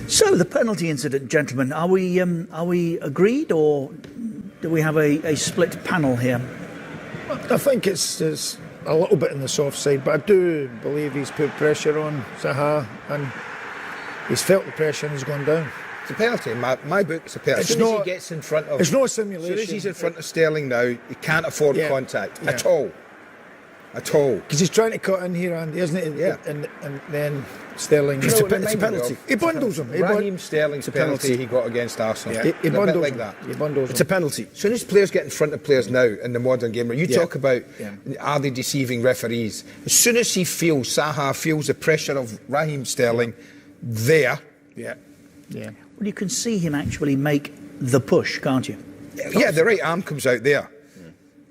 So the penalty incident, gentlemen, are we agreed, or do we have a split panel here? I think it's a little bit in the soft side, but I do believe he's put pressure on Zaha and he's felt the pressure and he's gone down. It's a penalty. In my book, it's a penalty. As soon as he gets in front of... It's no simulation. As soon as he's in front of Sterling now, he can't afford contact at all. At all. Because he's trying to cut in here, Andy, isn't it? Yeah. And then Sterling... It's a penalty. He bundles him. Raheem Sterling's penalty he got against Arsenal. Yeah. He bundles like him. that. He bundles It's a penalty. As soon as players get in front of players now in the modern game, you talk about are they deceiving referees? As soon as Zaha feels the pressure of Raheem Sterling there. Yeah. Well, you can see him actually make the push, can't you? Yeah, the right arm comes out there.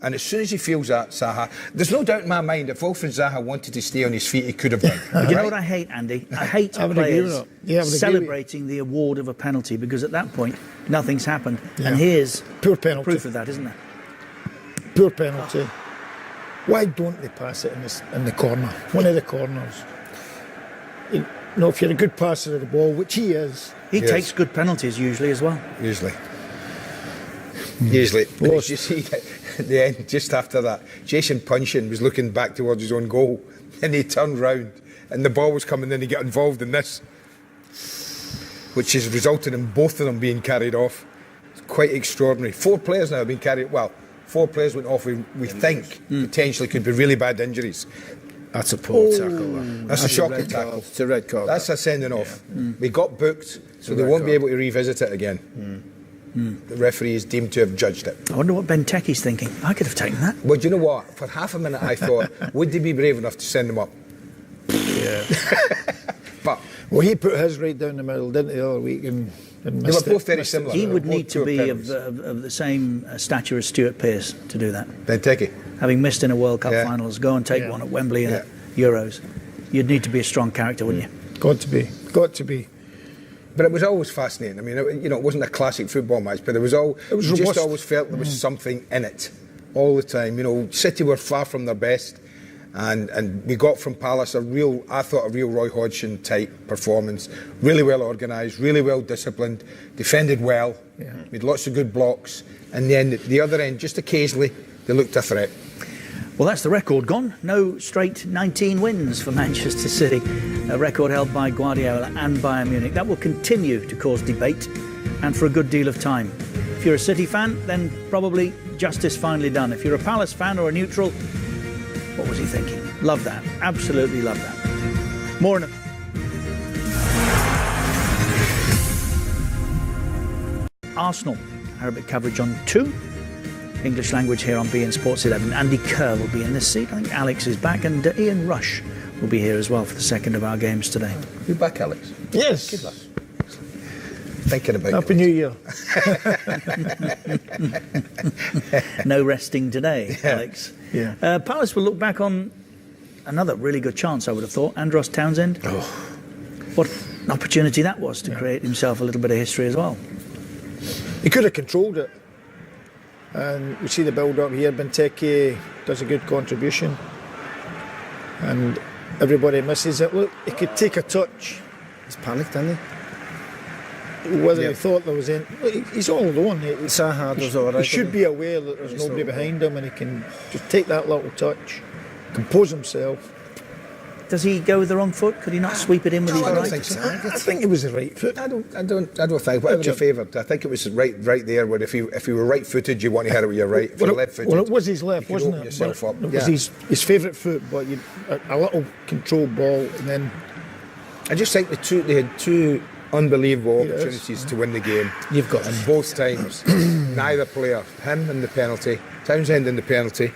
And as soon as he feels that, Zaha, there's no doubt in my mind if Wilfried Zaha wanted to stay on his feet, he could have done. But you know what I hate, Andy? I hate players celebrating the award of a penalty, because at that point, nothing's happened. Yeah. And here's poor penalty. Proof of that, isn't there? Poor penalty. Why don't they pass it in the corner? One of the corners. You know, if you're a good passer of the ball, which he is... He takes good penalties usually as well. Usually. But you see at the end, just after that, Jason Punchin was looking back towards his own goal and he turned round and the ball was coming in, he got involved in this, which has resulted in both of them being carried off. It's quite extraordinary. 4 players now have been carried... Well, 4 players went off we think potentially could be really bad injuries. That's a poor tackle. That's a shocking tackle. It's a red card. That's a sending off. We got booked, so they won't be able to revisit it again. The referee is deemed to have judged it. I wonder what Benteke's thinking. I could have taken that. Well, do you know what? For half a minute I thought, would they be brave enough to send him up? Yeah. But he put his right down the middle, didn't he, the other week? And they were both very similar. He would need to be of the same stature as Stuart Pearce to do that. Benteke. Having missed in a World Cup finals, go and take one at Wembley in Euros. You'd need to be a strong character, wouldn't you? Got to be. But it was always fascinating. I mean, it wasn't a classic football match, but you just always felt there was something in it all the time. You know, City were far from their best, and we got from Palace a real Roy Hodgson type performance. Really well organised, really well disciplined, defended well, made lots of good blocks, and then the other end, just occasionally, they looked a threat. Well, that's the record gone. No straight 19 wins for Manchester City, a record held by Guardiola and Bayern Munich. That will continue to cause debate and for a good deal of time. If you're a City fan, then probably justice finally done. If you're a Palace fan or a neutral, what was he thinking? Love that. Absolutely love that. More in Arsenal. Arabic coverage on 2. English language here on beIN Sports 11. Andy Kerr will be in this seat. I think Alex is back, and Ian Rush will be here as well for the second of our games today. You back, Alex? Yes. Good luck. Thinking about Happy New Year. No resting today, Alex. Yeah. Palace will look back on another really good chance, I would have thought. Andros Townsend. Oh. What an opportunity that was to create himself a little bit of history as well. He could have controlled it. And we see the build-up here. Benteke does a good contribution. And everybody misses it. Look, he could take a touch. He's panicked, hasn't he? Whether he thought there was in... He's all alone. Zaha does all right. He should be aware that there's nobody behind him, and he can just take that little touch, compose himself. Does he go with the wrong foot? Could he not sweep it in with his I don't right? think so. I think it was the right foot. I don't think. Whatever the favoured. I think it was right there. Where if you were right-footed, you want to hit it with your right. If you're left-footed, well, it was his left, wasn't it? Yourself up. It was his favourite foot, but a little controlled ball, and then. I just think they had 2 unbelievable opportunities to win the game. You've got, and both times, neither player, him in the penalty, Townsend in the penalty.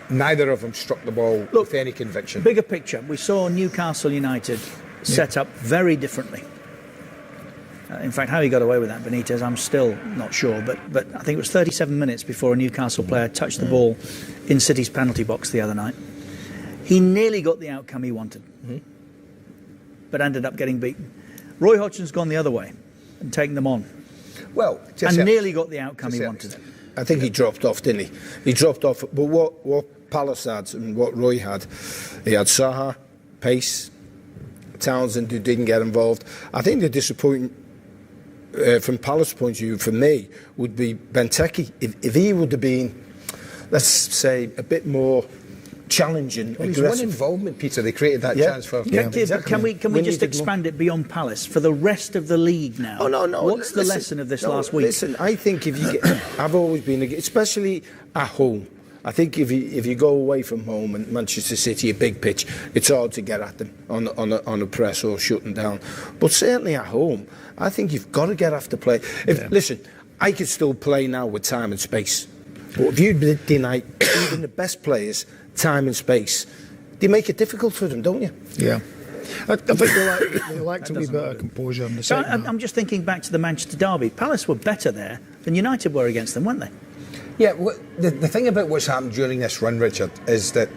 Neither of them struck the ball with any conviction. Bigger picture, we saw Newcastle United set up very differently. In fact, how he got away with that, Benitez, I'm still not sure. But I think it was 37 minutes before a Newcastle player touched the ball in City's penalty box the other night. He nearly got the outcome he wanted, but ended up getting beaten. Roy Hodgson's gone the other way and taken them on. Well, and nearly got the outcome he wanted. I think he dropped off, didn't he? He dropped off. But what Palace had and what Roy had, he had Zaha, pace, Townsend, who didn't get involved. I think the disappointing, from Palace's point of view, for me, would be Benteke. If he would have been, let's say, a bit more challenging, Well, he's aggressive. one involvement, Peter. They created that Yeah. chance for. Can we We just needed more. expand it beyond Palace for the rest of the league now? Oh, no. What's the listen, lesson of this no, last week? Listen, I think if you get, I've always been, especially at home, I think if you go away from home and Manchester City, a big pitch, it's hard to get at them on a press or shutting down. But certainly at home, I think you've got to get after play. Listen, I could still play now with time and space. But if you deny even the best players time and space, they make it difficult for them, don't you? Yeah. I think they lacked a wee bit of composure in the So second half. I'm just thinking back to the Manchester derby. Palace were better there than United were against them, weren't they? Yeah, the thing about what's happened during this run, Richard, is that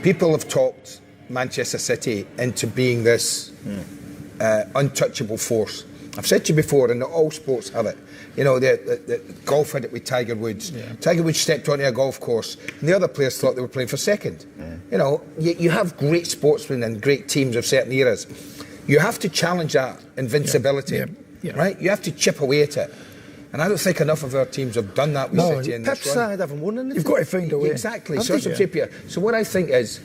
people have talked Manchester City into being this untouchable force. I've said to you before, and all sports have it. You know, the golf had it with Tiger Woods. Yeah. Tiger Woods stepped onto a golf course, and the other players thought they were playing for second. You know, you have great sportsmen and great teams of certain eras. You have to challenge that invincibility, right? You have to chip away at it. And I don't think enough of our teams have done that with City in Pep's this run. side haven't won anything. You've got to find a way. Exactly. So what I think is,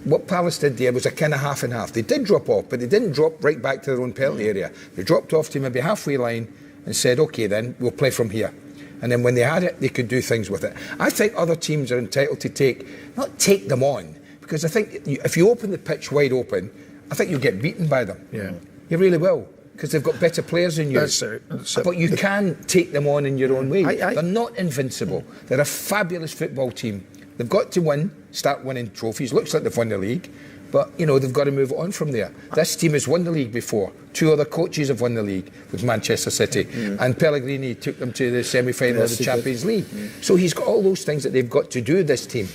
what Palace did there was a kind of half and half. They did drop off, but they didn't drop right back to their own penalty area. They dropped off to maybe halfway line and said, OK, then we'll play from here. And then when they had it, they could do things with it. I think other teams are entitled to not take them on, because I think if you open the pitch wide open, I think you'll get beaten by them. Yeah. You really will, because they've got better players than you. That's it. But you can take them on in your own way. I- They're not invincible. They're a fabulous football team. They've got to start winning trophies. Looks like they've won the league. But, you know, they've got to move on from there. This team has won the league before. 2 other coaches have won the league with Manchester City. And Pellegrini took them to the semi-final of the Champions League. So he's got all those things that they've got to do, this team,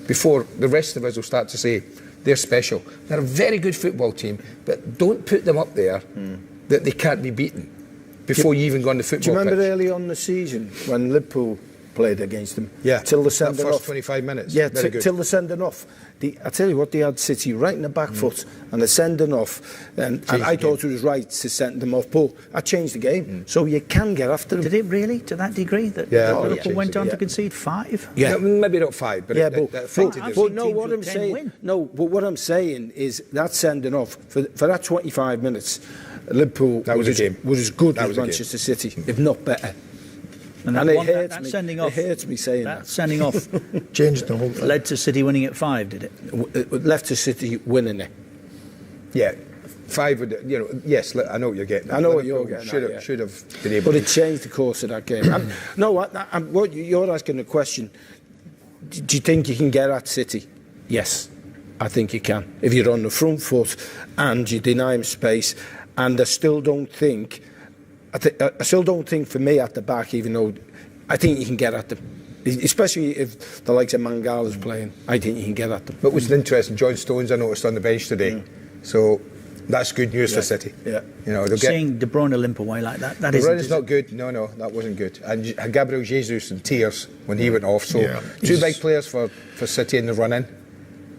before the rest of us will start to say they're special. They're a very good football team, but don't put them up there that they can't be beaten before you even go on the Do football you remember pitch. early on in the season when Liverpool played against them? Yeah, Till the that sending first off. 25 minutes. Yeah, Very good. till the sending off. I tell you what, they had City right in the back foot and the sending off. And I thought it was right to send them off. But I changed the game. So you can get after them. Did it really, to that degree, that Liverpool yeah. went on Yeah. to concede 5? Yeah. No, maybe not 5, but Yeah, it but affected us. I've no, seen what teams I'm with 10 saying, win. no, but what I'm saying is that sending off for that 25 minutes, Liverpool That was a as, game. was as good That as was a game. Manchester City, if not better. And And that, it one, hurts that me. sending It off, hurts me saying that that. sending off Changed the whole thing. led to City winning at 5, did it? It left to City winning it. Yeah. 5 would, you know, yes, I know what you're getting at. I know what Liverpool you're getting should at, have, yeah. should have been able But to. it changed the course of that game. What you're asking the question, do you think you can get at City? Yes, I think you can. If you're on the front foot and you deny them space, and I still don't think for me at the back, even though I think you can get at them. Especially if the likes of Mangala's playing, I think you can get at them. But what's interesting, John Stones, I noticed on the bench today. So that's good news for City. Yeah. You know, they'll get. Seeing De Bruyne limp away like that The run is is not good. No, that wasn't good. And Gabriel Jesus in tears when he went off. So Yeah. 2 big players for City in the run-in.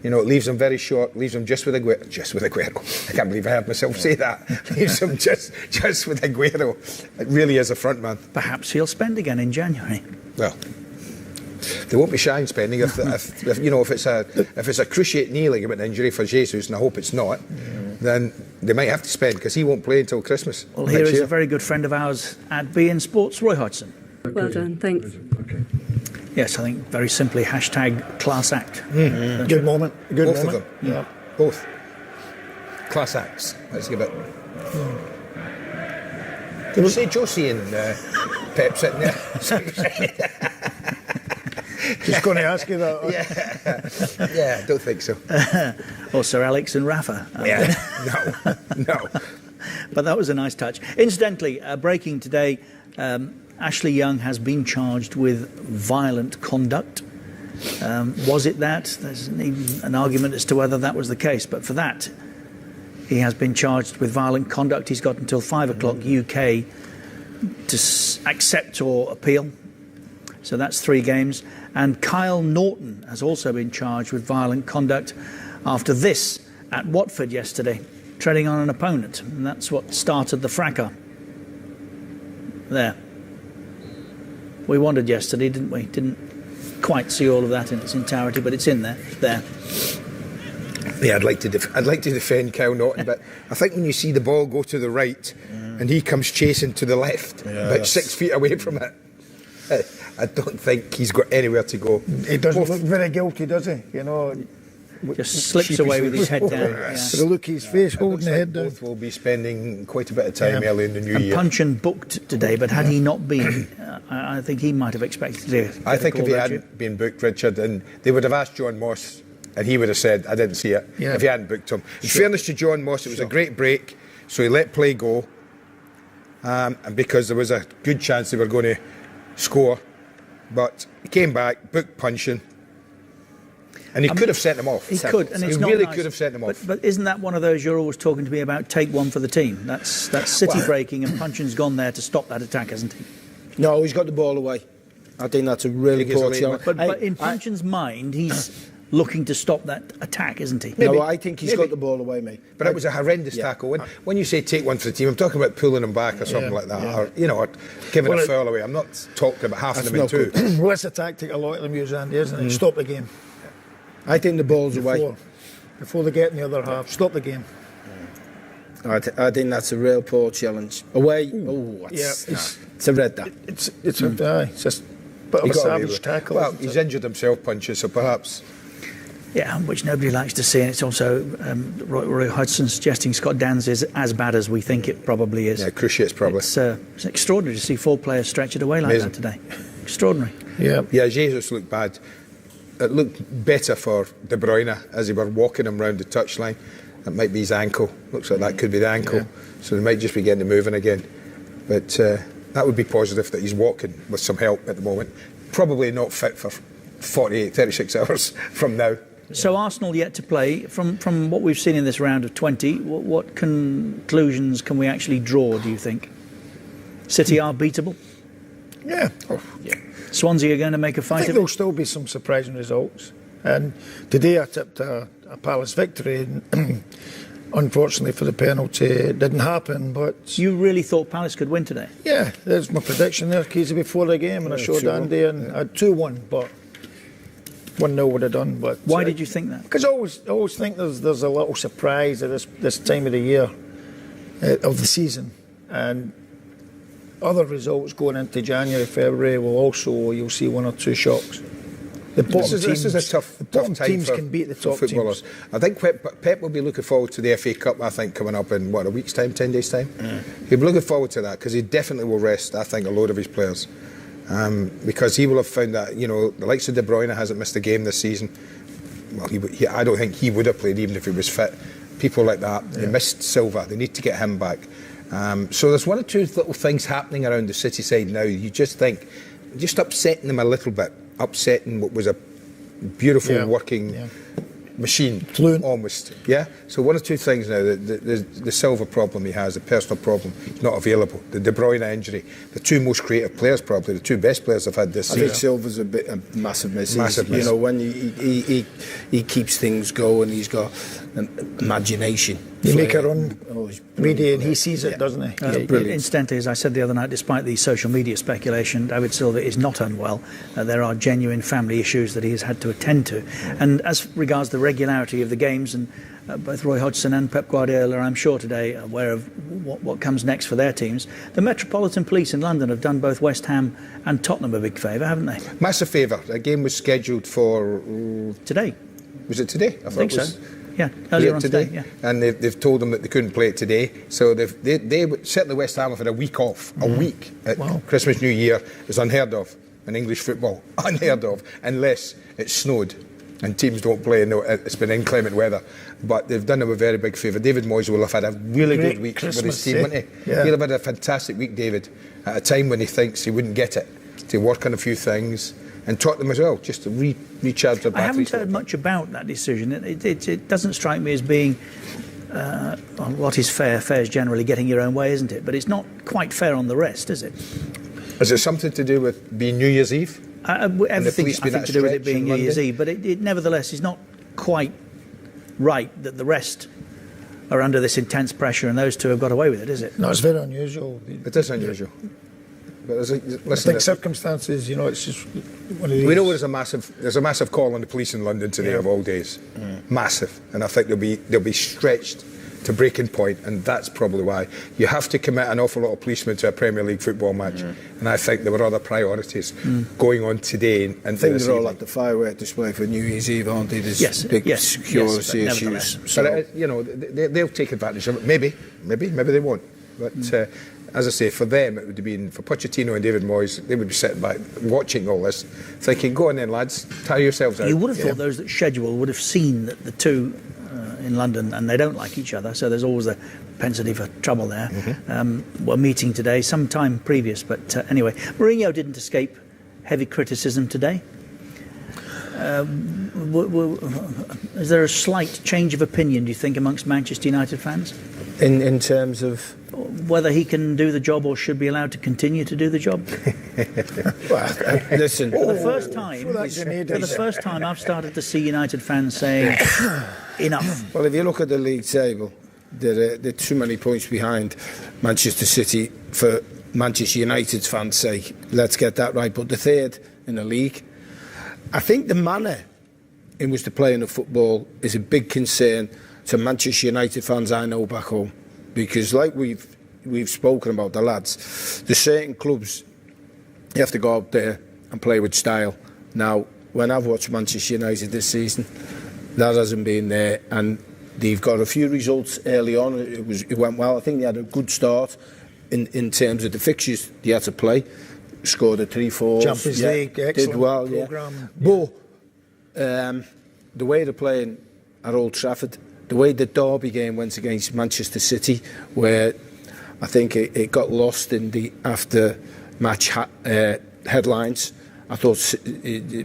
You know, it leaves them very short, leaves them just with Aguero. I can't believe I heard myself say that. Leaves them just with Aguero. It really is a front man. Perhaps he'll spend again in January. Well, they won't be shy in spending if you know, if it's a cruciate knee ligament injury for Jesus, and I hope it's not, then they might have to spend, because he won't play until Christmas. Well, next here is year. a very good friend of ours at BN Sports, Roy Hodgson. Well done, thanks. Yes, I think very simply, #class act. Good moment. Good Both moment. of them. Yeah. Both. Class acts. Let's give it. Did you say Josie and Pep sitting there? Just going to ask you that. Yeah, I don't think so. Or Sir Alex and Rafa. Yeah, no. But that was a nice touch. Incidentally, breaking today, Ashley Young has been charged with violent conduct. Was it that? There's an argument as to whether that was the case, but for that, he has been charged with violent conduct. He's got until 5 o'clock UK to accept or appeal. So that's 3 games. And Kyle Norton has also been charged with violent conduct after this at Watford yesterday. treading on an opponent, and that's what started the fracas. There. We wondered yesterday, didn't we? Didn't quite see all of that in its entirety, but it's in there. There. Yeah, I'd like to defend Kyle Naughton, but I think when you see the ball go to the right and he comes chasing to the left, about 6 feet away from it, I don't think he's got anywhere to go. He doesn't look very guilty, does he? You know, just slips away with his head down. For the look his face, holding the head down. Both will be spending quite a bit of time early in the new year. Punchin booked today, but had he not been, I think he might have expected to. I think if he hadn't been booked, Richard, and they would have asked John Moss, and he would have said, "I didn't see it." If he hadn't booked him. In fairness to John Moss, it was a great break, so he let play go, and because there was a good chance they were going to score, but he came back, booked Punchin. And he could have sent them off. He could, and it's he not really nice. could have sent them off. But isn't that one of those you're always talking to me about? Take one for the team. That's City breaking, and Punchin's gone there to stop that attack, hasn't he? No, he's got the ball away. I think that's a really poor challenge. But in Punchin's mind, he's looking to stop that attack, isn't he? No, I think he's got the ball away, mate. But it was a horrendous tackle. When you say take one for the team, I'm talking about pulling him back or something like that, or or giving a foul away. I'm not talking about half of them in two. Well, that's a tactic a lot of them use, Andy, isn't it? Stop the game. I think the ball's away. Before they get in the other half, stop the game. I think that's a real poor challenge. Away. Oh, it's a red that. It's a just a bit of a savage tackle. Well, he's injured himself, Punchin, so perhaps. Yeah, which nobody likes to see, and it's also Roy Hodgson suggesting Scott Dans is as bad as we think it probably is. Yeah, cruciates probably. It's extraordinary to see 4 players stretch it away like that today. Extraordinary. Yeah, Jesus looked bad. It looked better for De Bruyne as they were walking him round the touchline. That might be his ankle. Looks like that could be the ankle. Yeah. So they might just be getting to moving again. But that would be positive that he's walking with some help at the moment. Probably not fit for 36 hours from now. So Arsenal yet to play. From what we've seen in this round of 20, what conclusions can we actually draw, do you think? City are beatable? Yeah. Swansea are going to make a fight I think there'll still be some surprising results. And today I tipped a Palace victory. And unfortunately for the penalty, it didn't happen. But you really thought Palace could win today? Yeah, there's my prediction there, Keezy, before the game, and I showed Andy, and I had 2-1, but 1-0 would have done. But why did you think that? Because I always think there's a little surprise at this time of the year, of the season, and other results going into January, February will also, you'll see 1 or 2 shocks. This is a tough time teams for, can beat the top footballers. teams. I think Pep will be looking forward to the FA Cup, I think, coming up in, a week's time, 10 days' time? He'll be looking forward to that because he definitely will rest, I think, a load of his players. Because he will have found that, the likes of De Bruyne hasn't missed a game this season. Well, I don't think he would have played even if he was fit. People like that, they missed Silva, they need to get him back. So there's 1 or 2 little things happening around the City side now. You just think, just upsetting them a little bit, upsetting what was a beautiful working machine, Fluent. almost. Yeah. So 1 or 2 things now. The Silva problem he has, the personal problem, he's not available. The De Bruyne injury, the 2 most creative players, probably the 2 best players I've had this season. I think Silva's a massive miss. Massive miss. When he keeps things going, he's got an imagination. You make a run, really, and he sees it, doesn't he? Brilliant. Incidentally, as I said the other night, despite the social media speculation, David Silva is not unwell. There are genuine family issues that he has had to attend to. And as regards the regularity of the games, and both Roy Hodgson and Pep Guardiola, I'm sure today, aware of what comes next for their teams, the Metropolitan Police in London have done both West Ham and Tottenham a big favour, haven't they? Massive favour. The game was scheduled for... today. Was it today? I think so. Yeah, earlier on today. Yeah. And they've told them that they couldn't play it today. So they certainly West Ham have had a week off. A week at Christmas, New Year is unheard of in English football. Unheard of, unless it snowed and teams don't play and it's been inclement weather. But they've done them a very big favour. David Moyes will have had a really good week with his team, wouldn't he? Yeah. He'll have had a fantastic week, David, at a time when he thinks he wouldn't get it, to work on a few things. And Tottenham as well, just to recharge their batteries. I haven't heard much about that decision. It doesn't strike me as being what is fair. Fair is generally getting your own way, isn't it? But it's not quite fair on the rest, is it? Is it something to do with being New Year's Eve? Everything, I think, to do with it being New Year's Eve. But it nevertheless is not quite right that the rest are under this intense pressure, and those two have got away with it, is it? No, it's very unusual. It is unusual. But I listen, think circumstances, it's just one of these. we know there's a massive call on the police in London today of all days, massive, and I think they'll be stretched to breaking point, and that's probably why you have to commit an awful lot of policemen to a Premier League football match, and I think there were other priorities going on today. And I think they're all at the firework display for New Year's Eve, aren't they? There's big security issues. But they'll take advantage of it. Maybe they won't. But as I say, for them it would have been, for Pochettino and David Moyes, they would be sitting back watching all this, thinking, "Go on then, lads, tire yourselves out." You would have thought those that schedule would have seen that the two in London, and they don't like each other, so there's always a propensity for trouble there. We're meeting today, sometime previous, but anyway, Mourinho didn't escape heavy criticism today. Is there a slight change of opinion, do you think, amongst Manchester United fans? In terms of whether he can do the job or should be allowed to continue to do the job? Listen, For the first time, I've started to see United fans saying, enough. Well, if you look at the league table, there are too many points behind Manchester City for Manchester United's fans' sake. Let's get that right. But the third in the league. I think the manner in which they're playing the football is a big concern to Manchester United fans I know back home, because like we've spoken about the lads, there's certain clubs you have to go out there and play with style. Now, when I've watched Manchester United this season, that hasn't been there, and they've got a few results early on. It went well. I think they had a good start in terms of the fixtures they had to play. Scored a 3-4. Champions League, excellent did well, programme. But the way they're playing at Old Trafford, the way the Derby game went against Manchester City, where I think it got lost in the after-match headlines. I thought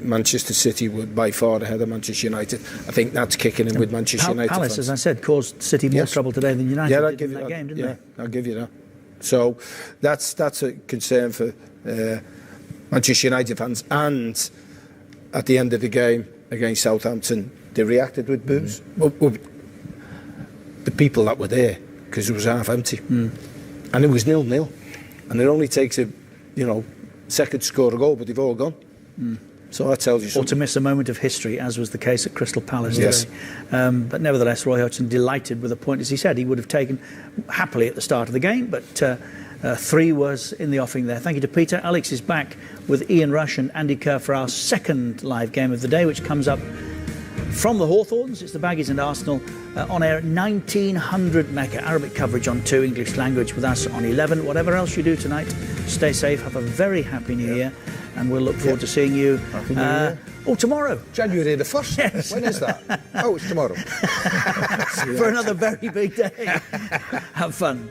Manchester City were by far ahead of Manchester United. I think that's kicking in with Manchester United Palace, fans. as I said, caused City more trouble today than United did in that game, didn't they? I'll give you that. So that's a concern for Manchester United fans. And at the end of the game against Southampton, they reacted with boos. Well, the people that were there, because it was half empty, and it was 0-0, and it only takes a second to score a goal, but they've all gone. So that tells you something. Or to miss a moment of history, as was the case at Crystal Palace Yes. today. But nevertheless, Roy Hodgson delighted with a point, as he said, he would have taken happily at the start of the game, but 3 was in the offing there. Thank you to Peter. Alex is back with Ian Rush and Andy Kerr for our second live game of the day, which comes up from the Hawthorns. It's the Baggies and Arsenal on air at 1900 Mecca. Arabic coverage on 2, English language with us on 11. Whatever else you do tonight, stay safe, have a very happy New Year, and we'll look forward to seeing you tomorrow. January the 1st? Yes. When is that? Oh, it's tomorrow. For another very big day. Have fun.